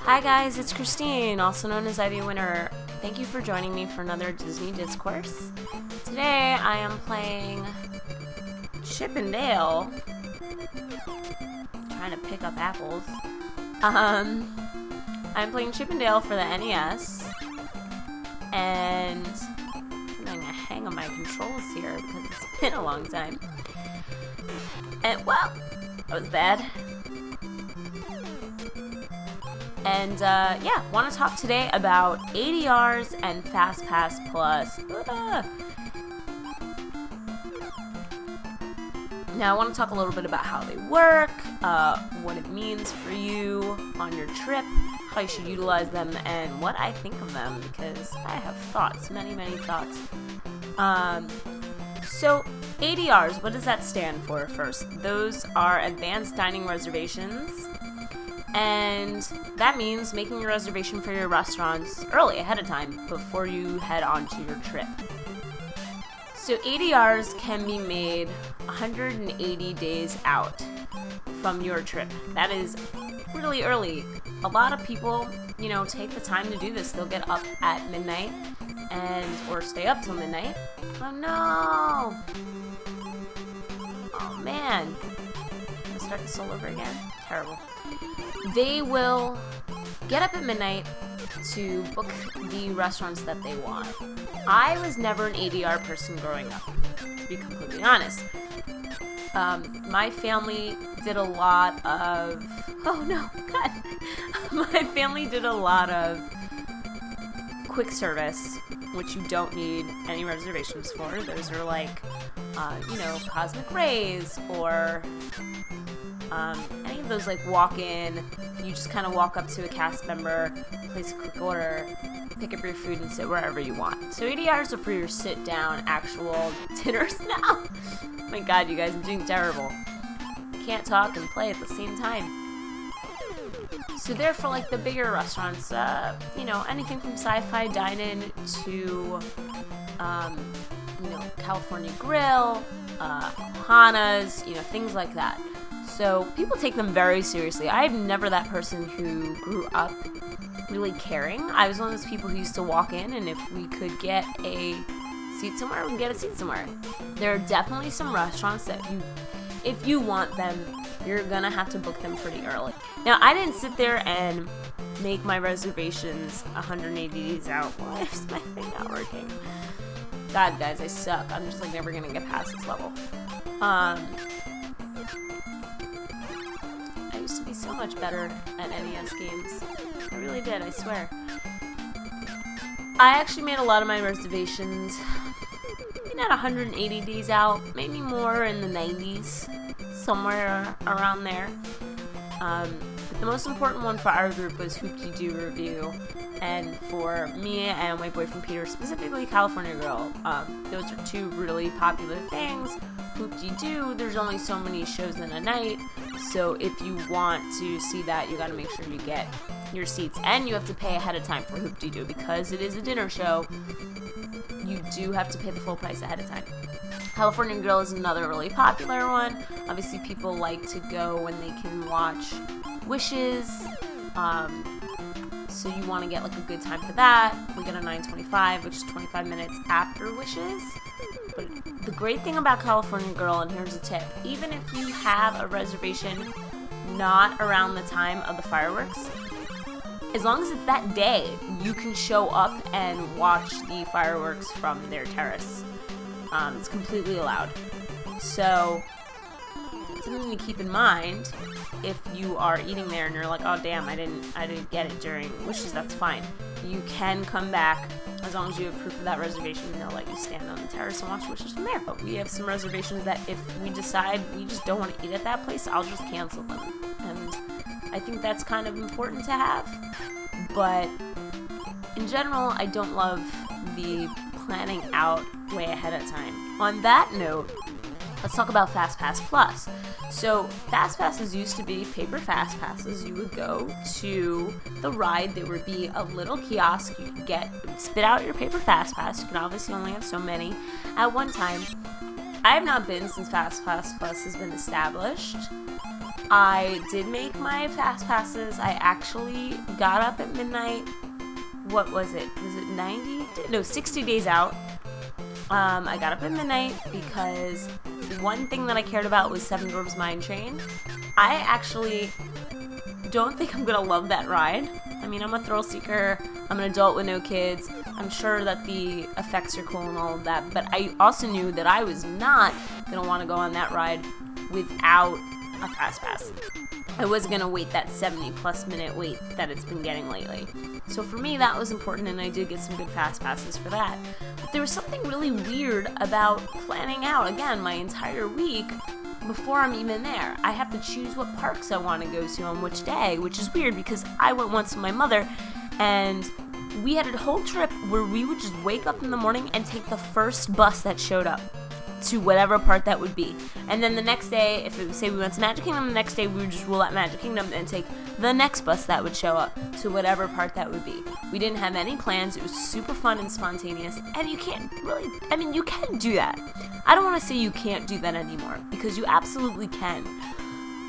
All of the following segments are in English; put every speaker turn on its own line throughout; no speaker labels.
Hi guys, it's Christine, also known as IvyWinter. Thank you for joining me for another Disney Discourse. Today I am playing Chip and Dale. Trying to pick up apples. I'm playing Chip and Dale for the NES. And I'm getting a hang of my controls here because it's been a long time. And well, that was bad. And yeah, want to talk today about ADRs and Fastpass Plus. Now I want to talk a little bit about how they work, what it means for you on your trip, how you should utilize them, and what I think of them, because I have thoughts, many thoughts. So ADRs, what does that stand for first? Those are Advanced Dining Reservations. And that means making a reservation for your restaurants early, ahead of time, before you head on to your trip. So ADRs can be made 180 days out from your trip. That is really early. A lot of people, take the time to do this. They'll get up at midnight or stay up till midnight. Oh no! Oh man. Let's start this all over again. Terrible. They will get up at midnight to book the restaurants that they want. I was never an ADR person growing up, to be completely honest. My family did a lot of... Oh no, God. My family did a lot of quick service, which you don't need any reservations for. Those are like, Cosmic Rays or... any of those like walk-in, you just kind of walk up to a cast member, place a quick order, pick up your food and sit wherever you want. So ADRs are for your sit-down actual dinners now. My God, you guys, I'm doing terrible. Can't talk and play at the same time. So they're for like the bigger restaurants, anything from sci-fi dine-in to, California Grill, Hana's, things like that. So people take them very seriously. I'm never that person who grew up really caring. I was one of those people who used to walk in, and if we could get a seat somewhere, we can get a seat somewhere. There are definitely some restaurants that if you want them, you're gonna have to book them pretty early. Now, I didn't sit there and make my reservations 180 days out. Why is my thing not working? God, guys, I suck. I'm just never gonna get past this level. I used to be so much better at NES games. I really did, I swear. I actually made a lot of my reservations not 180 days out, maybe more in the 90s, somewhere around there. But the most important one for our group was Hoop-Dee-Doo Review, and for me and my boyfriend Peter, specifically California Grill. Those are two really popular things. Hoop-Dee-Doo, there's only so many shows in a night, so if you want to see that, you gotta make sure you get your seats, and you have to pay ahead of time for Hoop-Dee-Doo because it is a dinner show. You do have to pay the full price ahead of time. California Grill is another really popular one. Obviously, people like to go when they can watch Wishes. So you want to get a good time for that. We get a 9:25, which is 25 minutes after Wishes. But the great thing about California Grill, and here's a tip, even if you have a reservation not around the time of the fireworks, as long as it's that day, you can show up and watch the fireworks from their terrace. It's completely allowed. So, something to keep in mind if you are eating there and you're like, oh damn, I didn't get it during Wishes, that's fine. You can come back as long as you have proof of that reservation, and they'll let you stand on the terrace and watch Wishes from there. But we have some reservations that if we decide we just don't want to eat at that place, I'll just cancel them. And I think that's kind of important to have. But in general, I don't love the planning out way ahead of time. On that note, let's talk about FastPass Plus. So FastPasses used to be paper FastPasses. You would go to the ride. There would be a little kiosk. You could spit out your paper FastPass. You can obviously only have so many at one time. I have not been since FastPass Plus has been established. I did make my fast passes. I actually got up at midnight. What was it? Was it 90? No, 60 days out. I got up at midnight because one thing that I cared about was Seven Dwarfs Mine Train. I actually don't think I'm gonna love that ride. I mean, I'm a thrill seeker. I'm an adult with no kids. I'm sure that the effects are cool and all of that, but I also knew that I was not gonna want to go on that ride without a fast pass. I was gonna wait that 70+ minute wait that it's been getting lately. So for me, that was important, and I did get some good fast passes for that. But there was something really weird about planning out, again, my entire week before I'm even there. I have to choose what parks I want to go to on which day, which is weird because I went once with my mother, and we had a whole trip where we would just wake up in the morning and take the first bus that showed up to whatever part that would be. And then the next day, if it would say we went to Magic Kingdom, the next day we would just rule out Magic Kingdom and take the next bus that would show up to whatever part that would be. We didn't have any plans. It was super fun and spontaneous, and you can't really, I mean, you can do that. I don't want to say you can't do that anymore, because you absolutely can.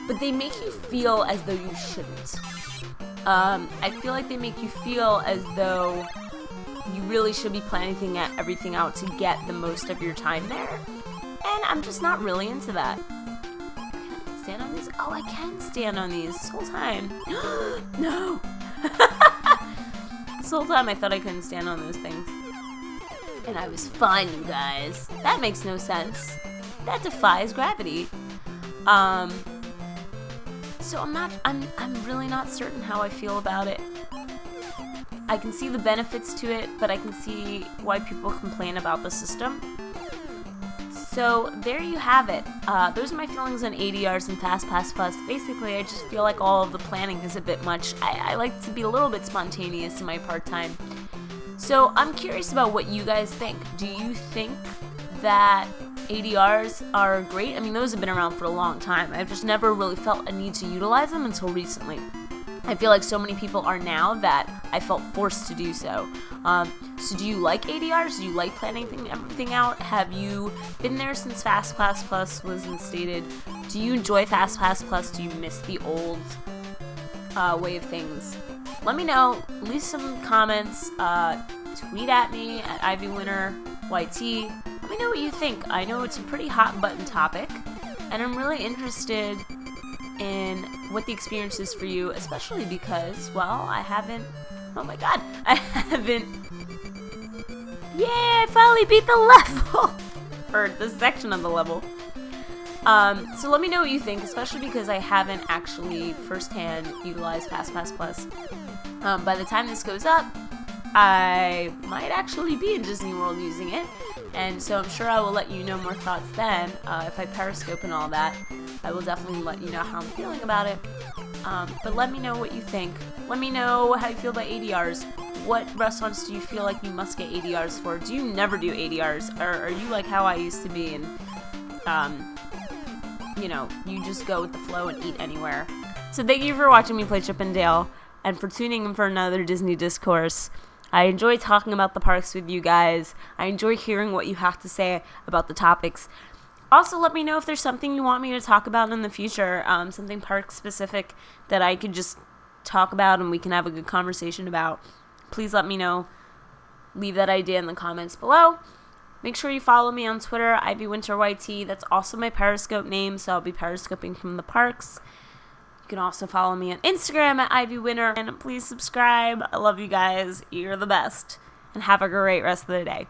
But they make you feel as though you shouldn't. I feel like they make you feel as though you really should be planning everything out to get the most of your time there. And I'm just not really into that. Can I stand on these? Oh, I can stand on these this whole time. No! This whole time I thought I couldn't stand on those things. And I was fine, you guys. That makes no sense. That defies gravity. So I'm really not certain how I feel about it. I can see the benefits to it, but I can see why people complain about the system. So there you have it. Those are my feelings on ADRs and Fastpass Plus. Basically, I just feel like all of the planning is a bit much. I like to be a little bit spontaneous in my part-time. So I'm curious about what you guys think. Do you think that ADRs are great? I mean, those have been around for a long time. I've just never really felt a need to utilize them until recently. I feel like so many people are now that I felt forced to do so. So do you like ADRs? Do you like planning everything out? Have you been there since FastPass Plus was instated? Do you enjoy FastPass Plus? Do you miss the old way of things? Let me know. Leave some comments. Tweet at me at IvyWinter YT. Let me know what you think. I know it's a pretty hot button topic, and I'm really interested in what the experience is for you, especially because, well, I haven't, yay, I finally beat the level, or this section of the level. So let me know what you think, especially because I haven't actually firsthand utilized FastPass Plus. By the time this goes up, I might actually be in Disney World using it, and so I'm sure I will let you know more thoughts then. If I periscope and all that, I will definitely let you know how I'm feeling about it. But let me know what you think. Let me know how you feel about ADRs. What restaurants do you feel like you must get ADRs for? Do you never do ADRs? Or are you like how I used to be and, you just go with the flow and eat anywhere? So thank you for watching me play Chip and Dale, and for tuning in for another Disney Discourse. I enjoy talking about the parks with you guys. I enjoy hearing what you have to say about the topics. Also, let me know if there's something you want me to talk about in the future, something park-specific that I could just talk about and we can have a good conversation about. Please let me know. Leave that idea in the comments below. Make sure you follow me on Twitter, IvyWinterYT. That's also my Periscope name, so I'll be periscoping from the parks. You can also follow me on Instagram at IvyWinter. And please subscribe. I love you guys. You're the best. And have a great rest of the day.